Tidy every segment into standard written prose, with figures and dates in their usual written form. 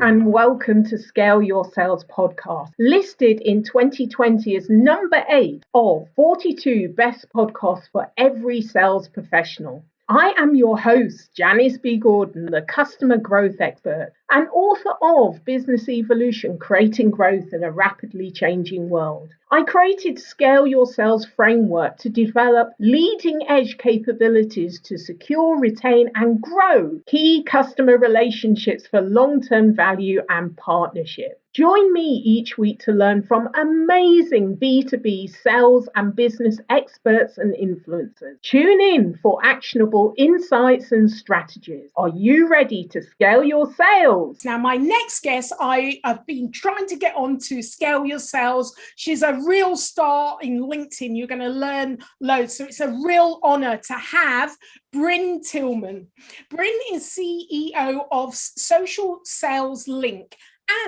and welcome to Scale Your Sales podcast, listed in 2020 as number 8 of 42 best podcasts for every sales professional. I am your host, Janice B Gordon, the customer growth expert and author of Business Evolution, Creating Growth in a Rapidly Changing World. I created Scale Your Sales framework to develop leading edge capabilities to secure, retain, and grow key customer relationships for long-term value and partnership. Join me each week to learn from amazing B2B sales and business experts and influencers. Tune in for actionable insights and strategies. Are you ready to scale your sales? Now, my next guest, I have been trying to get on to Scale Your Sales. She's a real star in LinkedIn. You're going to learn loads. So it's a real honor to have Brynne Tillman. Brynne is CEO of Social Sales Link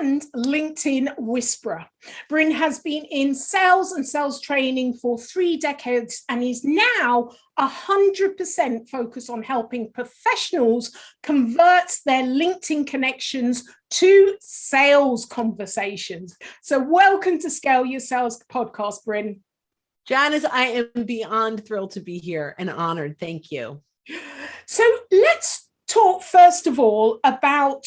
and LinkedIn Whisperer. Brynne has been in sales and sales training for 3 decades and is now 100% focused on helping professionals convert their LinkedIn connections to sales conversations. So welcome to Scale Your Sales podcast, Brynne. Janice, I am beyond thrilled to be here and honored. Thank you. So let's talk first of all about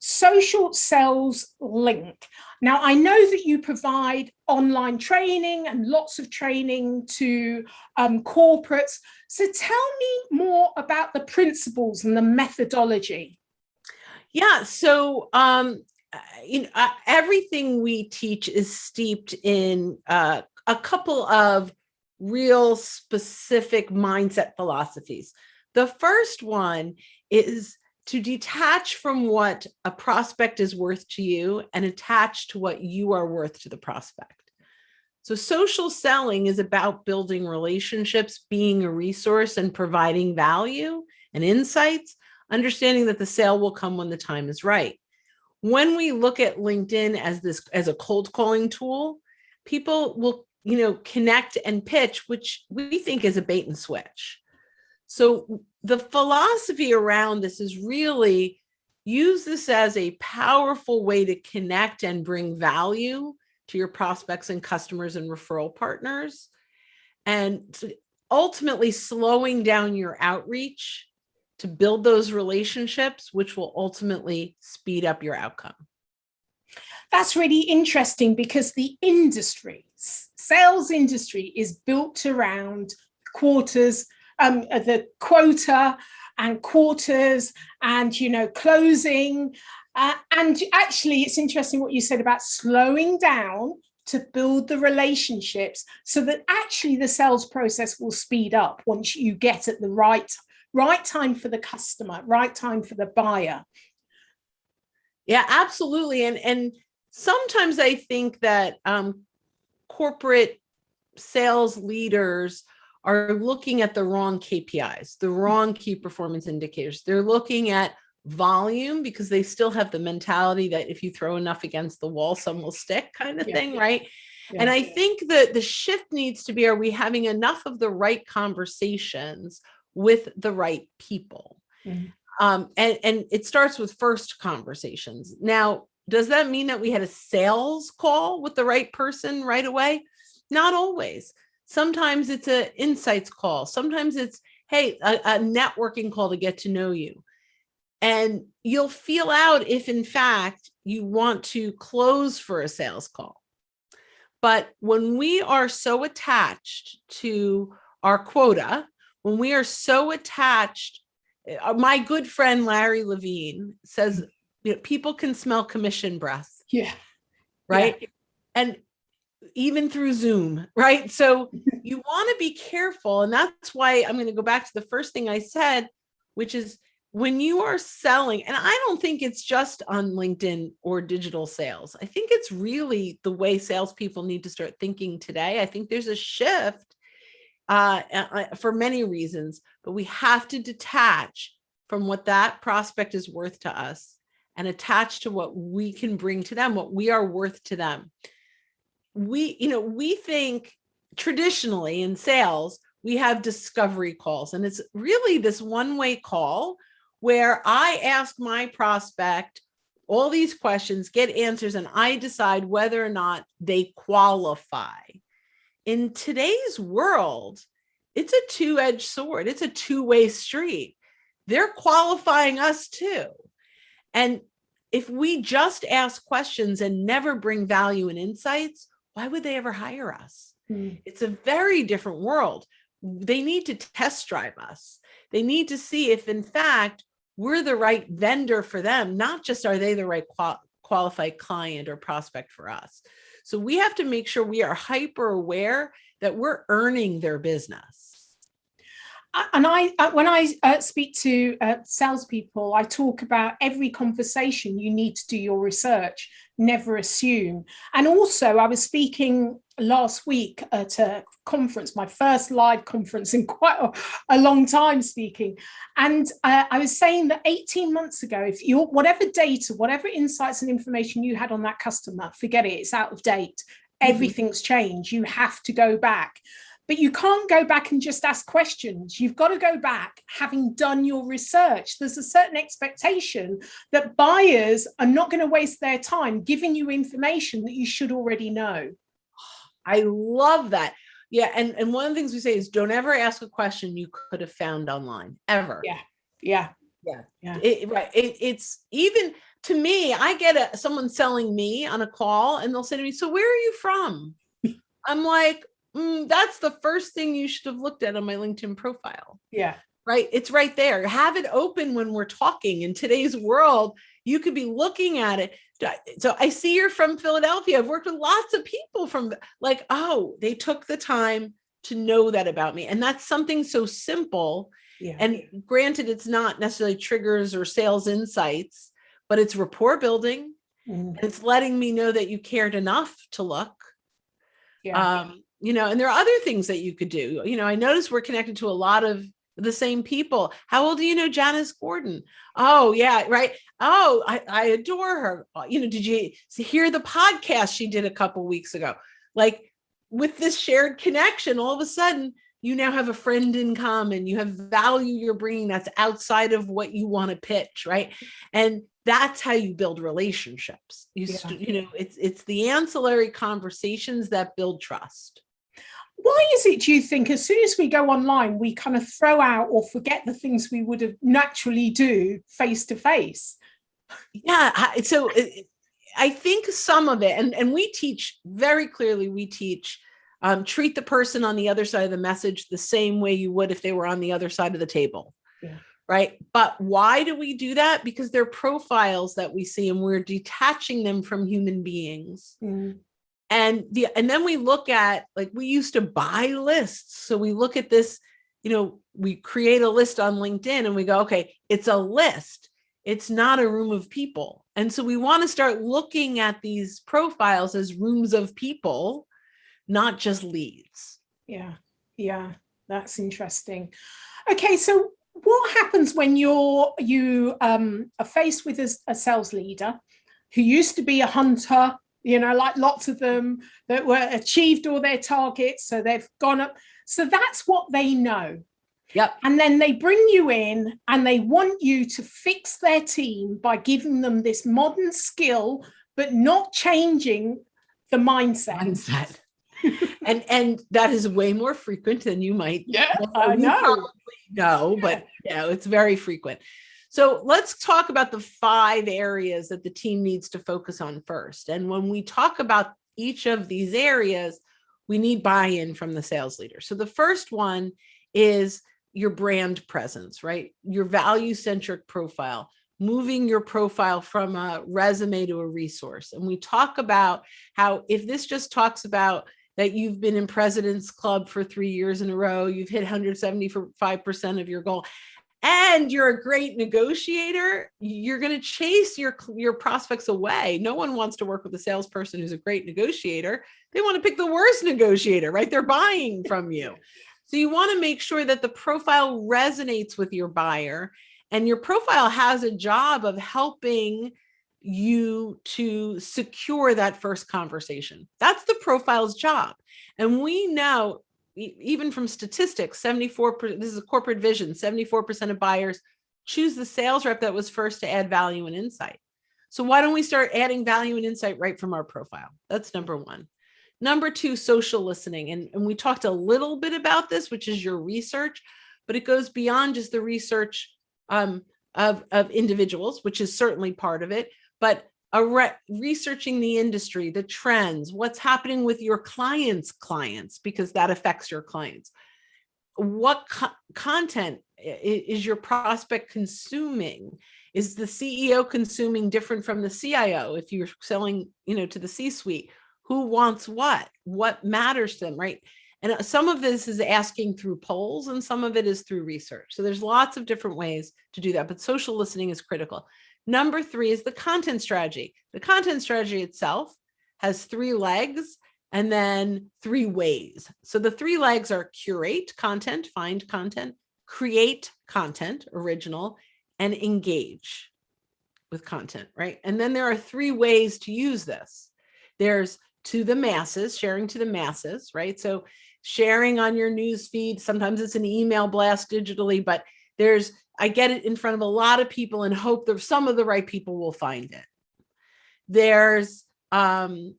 Social Sales Link. Now, I know that you provide online training and lots of training to corporates. So tell me more about the principles and the methodology. Yeah, so everything we teach is steeped in a couple of real specific mindset philosophies. The first one is to detach from what a prospect is worth to you and attach to what you are worth to the prospect. So social selling is about building relationships, being a resource, and providing value and insights, understanding that the sale will come when the time is right. When we look at LinkedIn as a cold calling tool, people will, connect and pitch, which we think is a bait and switch. So the philosophy around this is really use this as a powerful way to connect and bring value to your prospects and customers and referral partners, and ultimately slowing down your outreach to build those relationships, which will ultimately speed up your outcome. That's really interesting because the sales industry is built around quarters, the quota and quarters and, closing. And actually, it's interesting what you said about slowing down to build the relationships so that actually the sales process will speed up once you get at the right time for the customer, right time for the buyer. Yeah, absolutely. And sometimes I think that corporate sales leaders are looking at the wrong KPIs, the wrong key performance indicators. They're looking at volume because they still have the mentality that if you throw enough against the wall, some will stick kind of thing, right? Yeah. And I think that the shift needs to be, are we having enough of the right conversations with the right people? Mm-hmm. And it starts with first conversations. Now, does that mean that we had a sales call with the right person right away? Not always. Sometimes it's an insights call. Sometimes it's, hey, a networking call to get to know you. And you'll feel out if, in fact, you want to close for a sales call. But when we are so attached to our quota, when we are so attached, my good friend Larry Levine says, people can smell commission breath. Yeah. Right. Yeah. And even through Zoom, right? So you want to be careful. And that's why I'm going to go back to the first thing I said, which is when you are selling, and I don't think it's just on LinkedIn or digital sales. I think it's really the way salespeople need to start thinking today. I think there's a shift for many reasons, but we have to detach from what that prospect is worth to us and attach to what we can bring to them, what we are worth to them. We think traditionally in sales, we have discovery calls, and it's really this one-way call where I ask my prospect, all these questions, get answers, and I decide whether or not they qualify. In today's world, it's a two-edged sword. It's a two-way street. They're qualifying us too. And if we just ask questions and never bring value and insights, why would they ever hire us? It's a very different world. They need to test drive us. They need to see if, in fact, we're the right vendor for them, not just are they the right qualified client or prospect for us. So we have to make sure we are hyper aware that we're earning their business. And when I speak to salespeople, I talk about every conversation you need to do your research, never assume. And also, I was speaking last week at a conference, my first live conference in quite a long time speaking. And I was saying that 18 months ago, if you whatever data, whatever insights and information you had on that customer, forget it, it's out of date. Everything's changed. You have to go back. But you can't go back and just ask questions. You've got to go back having done your research. There's a certain expectation that buyers are not going to waste their time giving you information that you should already know. I love that. Yeah. And one of the things we say is don't ever ask a question you could have found online, ever. Yeah. It's even, to me, I get someone selling me on a call and they'll say to me, so where are you from? I'm like, that's the first thing you should have looked at on my LinkedIn profile. Yeah. Right. It's right there. Have it open when we're talking. In today's world, you could be looking at it. So I see you're from Philadelphia. I've worked with lots of people from like, oh, they took the time to know that about me. And that's something so simple. Yeah. And granted, it's not necessarily triggers or sales insights, but it's rapport building. And it's letting me know that you cared enough to look. Yeah. And there are other things that you could do. I noticed we're connected to a lot of the same people. How well do you know Janice Gordon? Oh, yeah, right. Oh, I adore her. Did you hear the podcast she did a couple weeks ago? Like with this shared connection, all of a sudden, you now have a friend in common. You have value you're bringing that's outside of what you want to pitch, right? And that's how you build relationships. It's the ancillary conversations that build trust. Why is it, do you think, as soon as we go online, we kind of throw out or forget the things we would have naturally do face to face? Yeah. So I think some of it, and we teach very clearly, treat the person on the other side of the message the same way you would if they were on the other side of the table. Yeah. Right. But why do we do that? Because they're profiles that we see and we're detaching them from human beings. And then we look at, like, we used to buy lists. So we look at this, we create a list on LinkedIn and we go, okay, it's a list. It's not a room of people. And so we want to start looking at these profiles as rooms of people, not just leads. Yeah, that's interesting. Okay, so what happens when you are faced with a sales leader who used to be a hunter, like lots of them that were achieved all their targets, so they've gone up. So that's what they know. Yep. And then they bring you in and they want you to fix their team by giving them this modern skill, but not changing the mindset. And that is way more frequent than you might know, but it's very frequent. So let's talk about the 5 areas that the team needs to focus on first. And when we talk about each of these areas, we need buy-in from the sales leader. So the first one is your brand presence, right? Your value-centric profile, moving your profile from a resume to a resource. And we talk about how if this just talks about that you've been in President's Club for 3 years in a row, you've hit 175% of your goal, and you're a great negotiator, you're going to chase your prospects away. No one wants to work with a salesperson who's a great negotiator. They want to pick the worst negotiator, right? They're buying from you. So you want to make sure that the profile resonates with your buyer, and your profile has a job of helping you to secure that first conversation. That's the profile's job. And we know, even from statistics, 74%, this is a corporate vision, 74% of buyers choose the sales rep that was first to add value and insight. So why don't we start adding value and insight right from our profile? That's number one. Number two, social listening. And we talked a little bit about this, which is your research, but it goes beyond just the research of individuals, which is certainly part of it, but researching the industry, the trends, what's happening with your clients, because that affects your clients. What content is your prospect consuming? Is the CEO consuming different from the CIO? If you're selling, to the C-suite, who wants what matters to them, right? And some of this is asking through polls and some of it is through research. So there's lots of different ways to do that, but social listening is critical. Number three is the content strategy. The content strategy itself has 3 legs and then 3 ways. So the 3 legs are curate content, find content, create content, original, and engage with content, right? And then there are 3 ways to use this. There's to the masses, sharing to the masses, right? So sharing on your news feed, sometimes it's an email blast digitally, but I get it in front of a lot of people and hope that some of the right people will find it. There's, so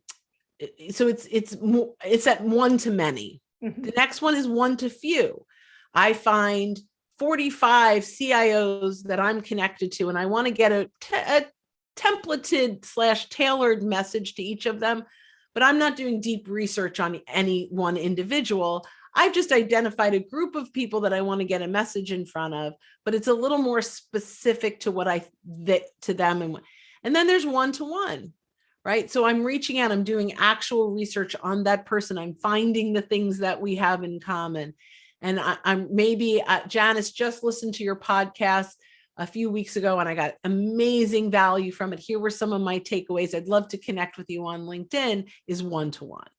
it's at one to many. Mm-hmm. The next one is one to few. I find 45 CIOs that I'm connected to, and I want to get a templated / tailored message to each of them, but I'm not doing deep research on any one individual. I've just identified a group of people that I want to get a message in front of, but it's a little more specific to to them. And then there's one-to-one, right? So I'm reaching out, I'm doing actual research on that person. I'm finding the things that we have in common. And I'm maybe Janice just listened to your podcast a few weeks ago and I got amazing value from it. Here were some of my takeaways. I'd love to connect with you on LinkedIn, is one-to-one.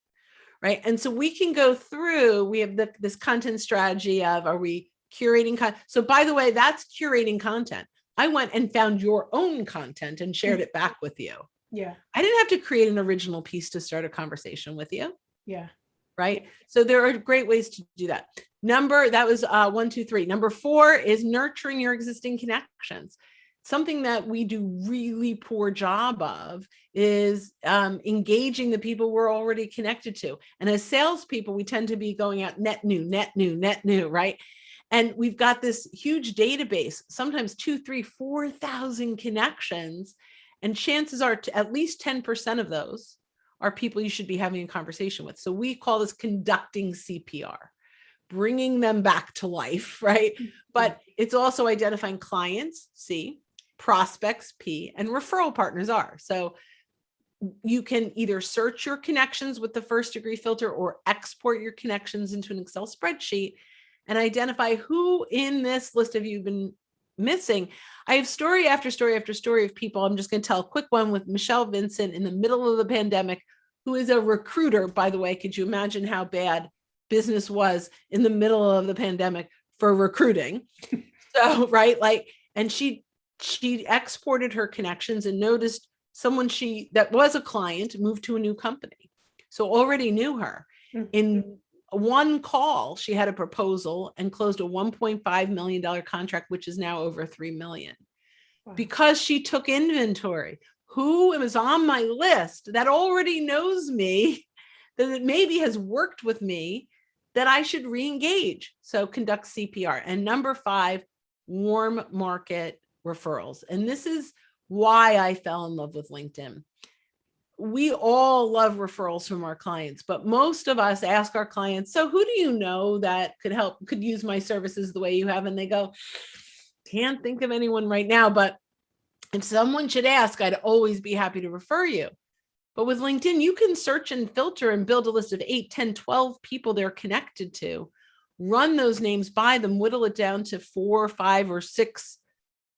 Right. And so we can go through, we have this content strategy of, are we curating content? So by the way, that's curating content. I went and found your own content and shared it back with you. Yeah. I didn't have to create an original piece to start a conversation with you. Yeah. Right. So there are great ways to do that. That was 1, 2, 3. Number 4 is nurturing your existing connections. Something that we do really poor job of is engaging the people we're already connected to. And as salespeople, we tend to be going out net new, right? And we've got this huge database, sometimes 2,000, 3,000, 4,000 connections. And chances are at least 10% of those are people you should be having a conversation with. So we call this conducting CPR, bringing them back to life, right? But it's also identifying clients, C, prospects, P, and referral partners, R. So you can either search your connections with the first degree filter or export your connections into an Excel spreadsheet and identify who in this list have you been missing. I have story after story after story of people. I'm just going to tell a quick one with Michelle Vincent in the middle of the pandemic, who is a recruiter, by the way. Could you imagine how bad business was in the middle of the pandemic for recruiting? So, right, and she exported her connections and noticed someone that was a client moved to a new company. So already knew her. Mm-hmm. In one call, she had a proposal and closed a $1.5 million contract, which is now over $3 million. Wow. Because she took inventory. Who was on my list that already knows me, that maybe has worked with me, that I should re-engage? So conduct CPR. And number 5, warm market referrals. And this is why I fell in love with LinkedIn. We all love referrals from our clients, but most of us ask our clients, so who do you know that could use my services the way you have? And they go, can't think of anyone right now, but if someone should ask, I'd always be happy to refer you. But with LinkedIn, you can search and filter and build a list of 8, 10, 12 people they're connected to, run those names by them, whittle it down to 4, 5, or 6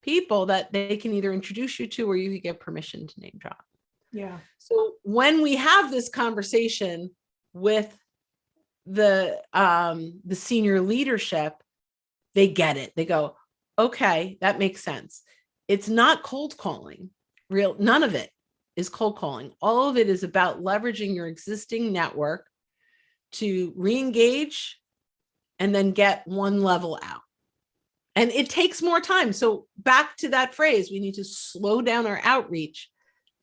people that they can either introduce you to or you can get permission to name drop. Yeah. So when we have this conversation with the senior leadership, they get it. They go, okay, that makes sense. It's not cold calling. None of it is cold calling. All of it is about leveraging your existing network to re-engage and then get one level out. And it takes more time. So back to that phrase, we need to slow down our outreach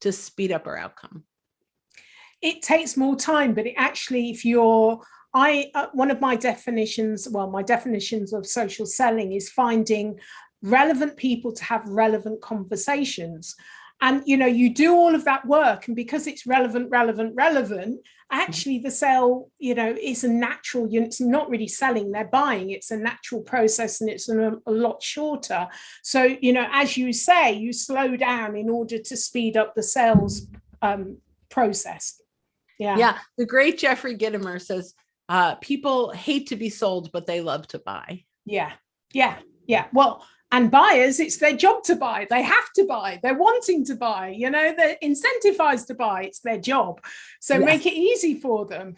to speed up our outcome? It takes more time, but it actually, one of my definitions, my definitions of social selling is finding relevant people to have relevant conversations. And, you do all of that work, and because it's relevant, actually the sale, is a natural, it's not really selling, they're buying. It's a natural process, and it's a lot shorter. So, as you say, you slow down in order to speed up the sales process. Yeah. The great Jeffrey Gitomer says, people hate to be sold, but they love to buy. Yeah. Well, and buyers, it's their job to buy. They have to buy. They're wanting to buy. They're incentivized to buy. It's their job. So make it easy for them.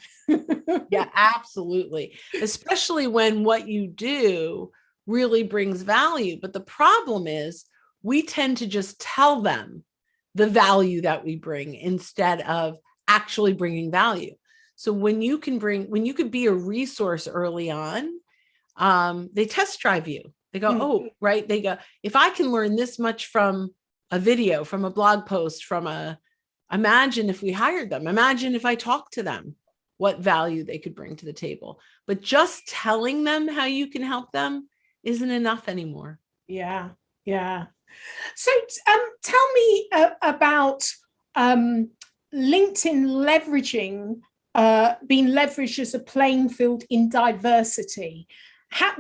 Yeah, absolutely. Especially when what you do really brings value. But the problem is we tend to just tell them the value that we bring instead of actually bringing value. So when you could be a resource early on, they test drive you. They go, oh, right. They go, if I can learn this much from a video, from a blog post, imagine if we hired them, imagine if I talked to them, what value they could bring to the table. But just telling them how you can help them isn't enough anymore. Yeah. So tell me about LinkedIn being leveraged as a playing field in diversity.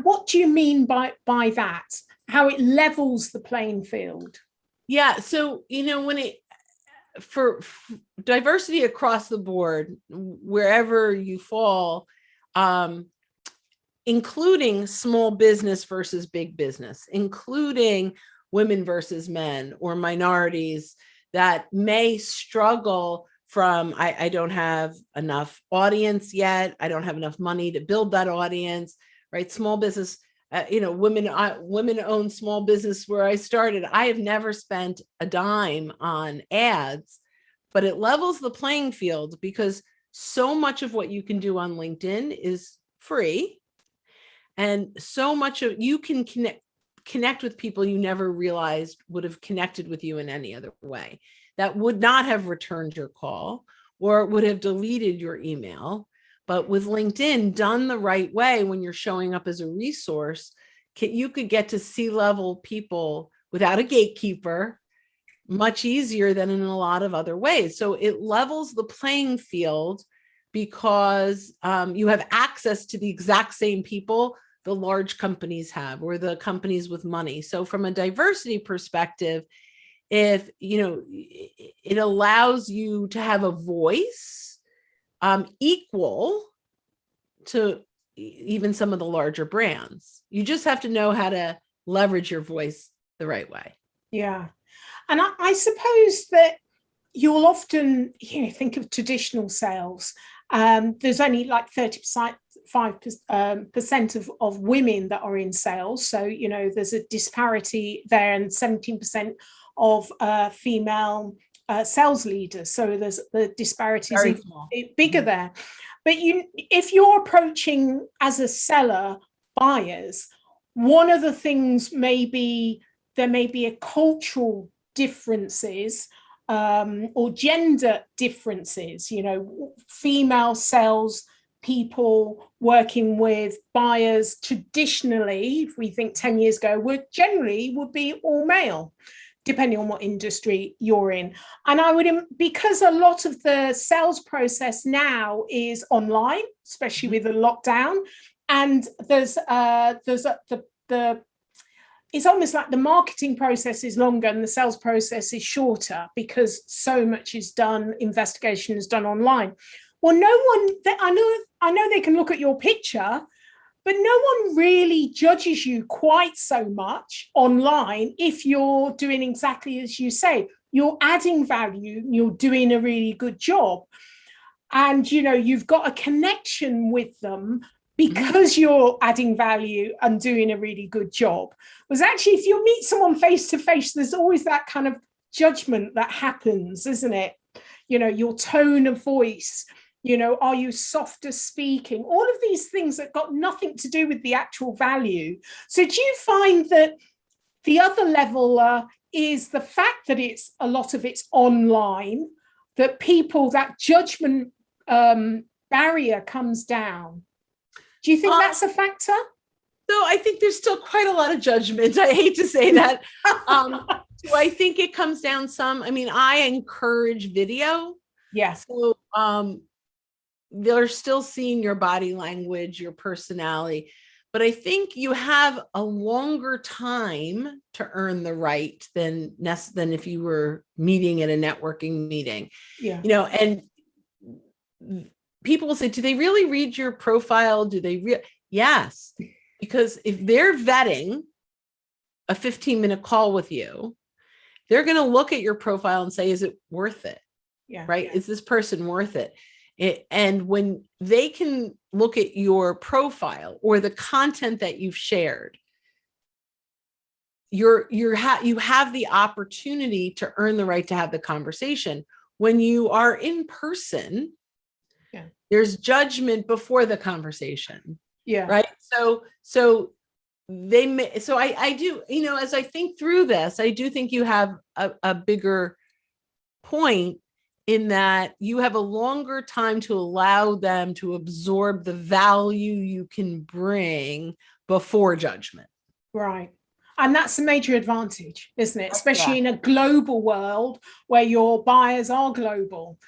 What do you mean by that? How it levels the playing field? Yeah. So, when for diversity across the board, wherever you fall, including small business versus big business, including women versus men or minorities that may struggle from, I don't have enough audience yet. I don't have enough money to build that audience, right? Small business, women-owned small business where I started. I have never spent a dime on ads, but it levels the playing field because so much of what you can do on LinkedIn is free. And so much of you can connect with people you never realized would have connected with you in any other way, that would not have returned your call or would have deleted your email. But with LinkedIn done the right way, when you're showing up as a resource, you could get to C-level people without a gatekeeper much easier than in a lot of other ways. So it levels the playing field because you have access to the exact same people the large companies have, or the companies with money. So from a diversity perspective, if it allows you to have a voice equal to even some of the larger brands. You just have to know how to leverage your voice the right way. Yeah. And I suppose that you'll often think of traditional sales. There's only like 35% of women that are in sales. So, there's a disparity there, and 17% of female sales leaders. So there's the disparities bigger there. But if you're approaching as a seller buyers, one of the things there may be a cultural differences or gender differences. Female sales people working with buyers traditionally, if we think 10 years ago, would be all male, depending on what industry you're in. And because a lot of the sales process now is online, especially with the lockdown, and it's almost like the marketing process is longer and the sales process is shorter because so much is done, investigation is done online. Well, I know they can look at your picture, but no one really judges you quite so much online if you're doing exactly as you say. You're adding value, you're doing a really good job. And, you've got a connection with them because you're adding value and doing a really good job. Because actually, if you meet someone face to face, there's always that kind of judgment that happens, isn't it? Your tone of voice, are you softer speaking? All of these things that got nothing to do with the actual value. So do you find that The other level is the fact that a lot of it's online, that that judgment barrier comes down. Do you think that's a factor? So I think there's still quite a lot of judgment. I hate to say that. So I think it comes down some. I mean, I encourage video. Yes. So they're still seeing your body language, your personality. But I think you have a longer time to earn the right than if you were meeting at a networking meeting. Yeah. And people will say, do they really read your profile? Do they Yes, because if they're vetting a 15-minute call with you, they're going to look at your profile and say, is it worth it? Yeah. Right? Yeah. Is this person worth it? And when they can look at your profile or the content that you've shared, you have the opportunity to earn the right to have the conversation. When you are in person, there's judgment before the conversation. Yeah. Right. So I do, as I think through this, I do think you have a bigger point in that you have a longer time to allow them to absorb the value you can bring before judgment. Right. And that's a major advantage, isn't it? Especially in a global world where your buyers are global.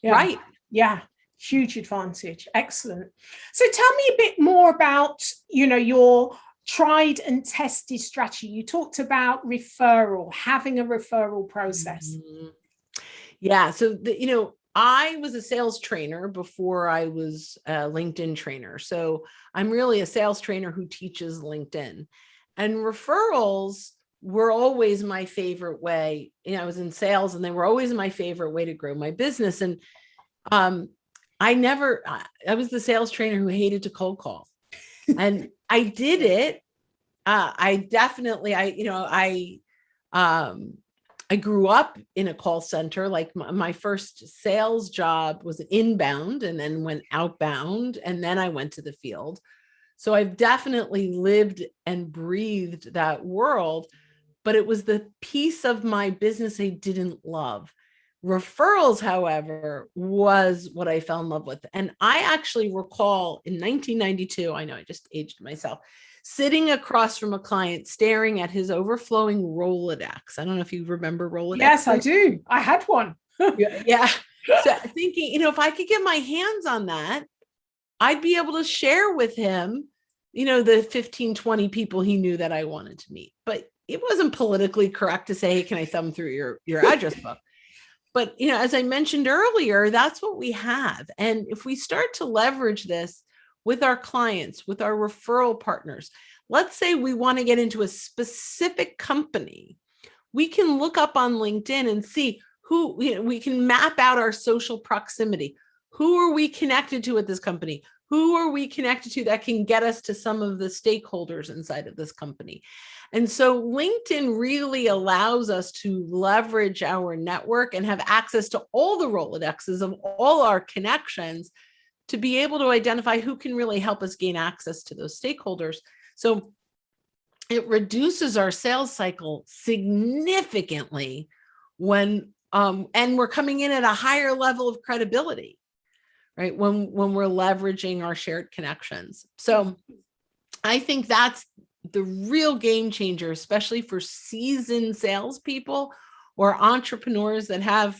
Yeah. Right. Yeah. Huge advantage. Excellent. So tell me a bit more about, your tried and tested strategy. You talked about having a referral process. Mm-hmm. Yeah. So, I was a sales trainer before I was a LinkedIn trainer. So I'm really a sales trainer who teaches LinkedIn, and referrals were always my favorite way. I was in sales and they were always my favorite way to grow my business. And I was the sales trainer who hated to cold call, and I did it. I grew up in a call center. Like my first sales job was inbound and then went outbound. And then I went to the field. So I've definitely lived and breathed that world, but it was the piece of my business I didn't love. Referrals, however, was what I fell in love with. And I actually recall in 1992, I know I just aged myself, sitting across from a client, staring at his overflowing Rolodex. I don't know if you remember Rolodex. Yes, I do. I had one. Yeah. So thinking, if I could get my hands on that, I'd be able to share with him, the 15, 20 people he knew that I wanted to meet. But it wasn't politically correct to say, hey, can I thumb through your address book? But, as I mentioned earlier, that's what we have. And if we start to leverage this with our clients, with our referral partners, let's say we want to get into a specific company, we can look up on LinkedIn and see who, we can map out our social proximity. Who are we connected to at this company? Who are we connected to that can get us to some of the stakeholders inside of this company? And so LinkedIn really allows us to leverage our network and have access to all the Rolodexes of all our connections to be able to identify who can really help us gain access to those stakeholders. So it reduces our sales cycle significantly and we're coming in at a higher level of credibility, right? When we're leveraging our shared connections. So I think that's the real game changer, especially for seasoned salespeople or entrepreneurs that have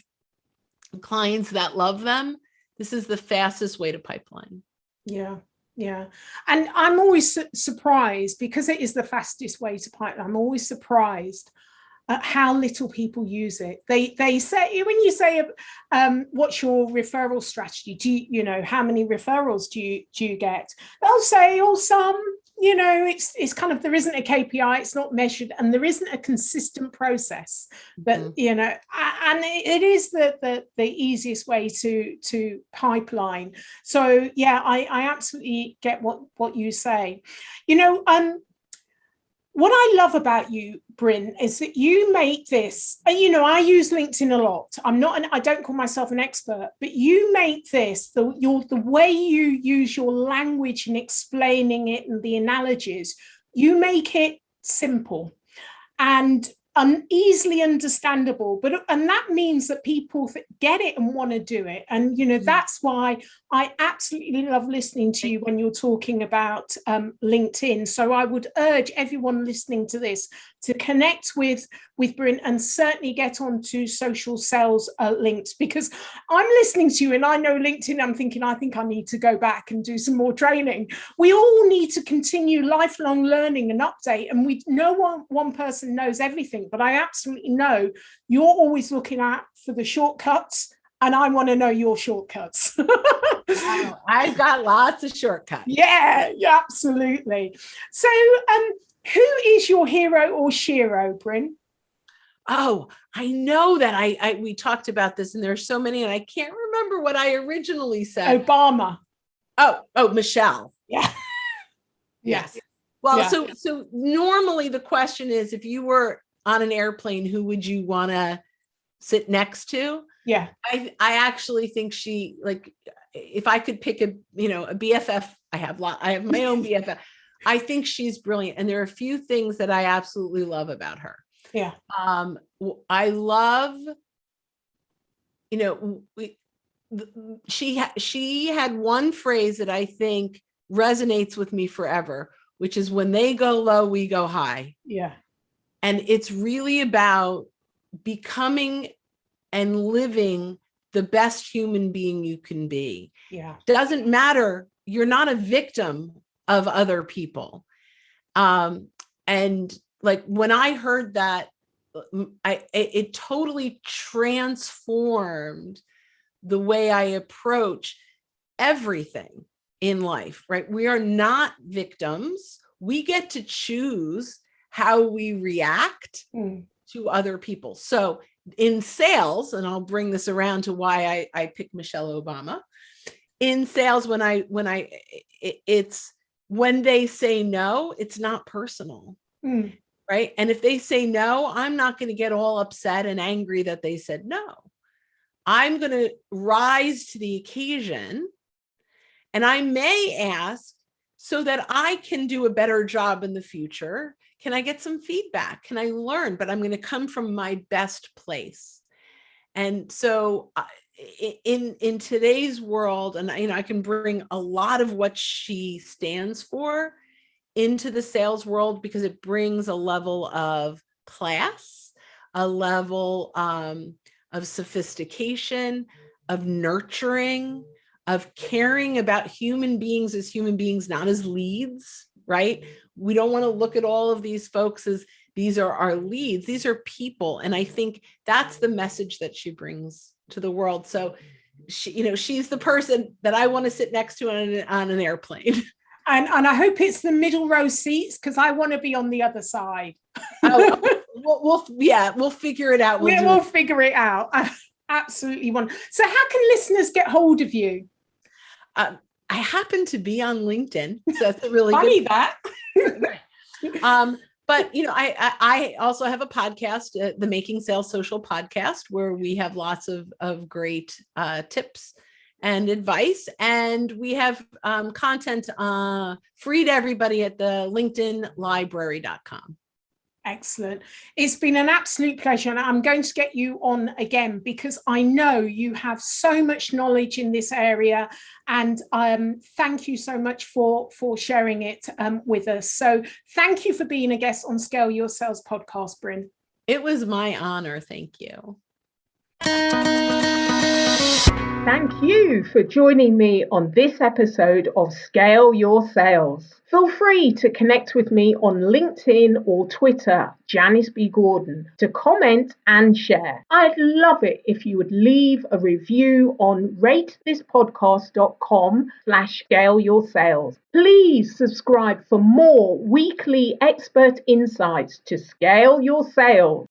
clients that love them. This is the fastest way to pipeline. Yeah. Yeah. And I'm always surprised, because it is the fastest way to pipeline. I'm always surprised at how little people use it. They say, when you say, what's your referral strategy? Do you, how many referrals do you get? They'll say, some, it's kind of, there isn't a KPI, it's not measured, and there isn't a consistent process. But, and it is the easiest way to pipeline. So yeah, I absolutely get what you say. What I love about you, Brynne, is that you make this, and I use LinkedIn a lot. I don't call myself an expert, but you make this, the way you use your language and explaining it and the analogies, you make it simple. and easily understandable, and that means that people get it and want to do it. And that's why I absolutely love listening to you when you're talking about LinkedIn. So I would urge everyone listening to this to connect with Brynne, and certainly get onto social sales links, because I'm listening to you and I know LinkedIn, I'm thinking, I think I need to go back and do some more training. We all need to continue lifelong learning and update, and no one person knows everything, but I absolutely know you're always looking out for the shortcuts, and I want to know your shortcuts. Wow, I've got lots of shortcuts. Yeah, absolutely. So who is your hero or shero, Brynne? Oh, I know that we talked about this, and there's so many, and I can't remember what I originally said. Obama. Oh, Michelle. Yeah. Yes. Well, yeah. So normally the question is, if you were on an airplane, who would you want to sit next to? Yeah. I actually think she, like, if I could pick a BFF, I have my own BFF. I think she's brilliant. And there are a few things that I absolutely love about her. Yeah. I love, she had one phrase that I think resonates with me forever, which is, when they go low, we go high. Yeah. And it's really about becoming and living the best human being you can be. Yeah. Doesn't matter. You're not a victim of other people. And like, when I heard that, it totally transformed the way I approach everything in life, right? We are not victims. We get to choose how we react to other people. So in sales, and I'll bring this around to why I picked Michelle Obama. In sales, it's when they say no, it's not personal, right? And if they say no, I'm not going to get all upset and angry that they said no. I'm going to rise to the occasion, and I may ask, so that I can do a better job in the future, can I get some feedback? Can I learn? But I'm going to come from my best place. And so in today's world, and I can bring a lot of what she stands for into the sales world, because it brings a level of class, a level of sophistication, of nurturing, of caring about human beings as human beings, not as leads, right? We don't want to look at all of these folks as these are our leads. These are people. And I think that's the message that she brings to the world. So she's the person that I want to sit next to on an airplane. And I hope it's the middle row seats, because I want to be on the other side. We'll figure it out. We'll figure it out. I absolutely want. So how can listeners get hold of you? I happen to be on LinkedIn, so that's a really funny good. That. But I also have a podcast, the Making Sales Social podcast, where we have lots of great tips and advice, and we have content free to everybody at the linkedinlibrary.com. Excellent. It's been an absolute pleasure, and I'm going to get you on again, because I know you have so much knowledge in this area, and thank you so much for sharing it with us. So thank you for being a guest on Scale Your Sales podcast, Brynne. It was my honor. Thank you. Thank you for joining me on this episode of Scale Your Sales. Feel free to connect with me on LinkedIn or Twitter, Janice B Gordon, to comment and share. I'd love it if you would leave a review on ratethispodcast.com/scaleyoursales. Please subscribe for more weekly expert insights to scale your sales.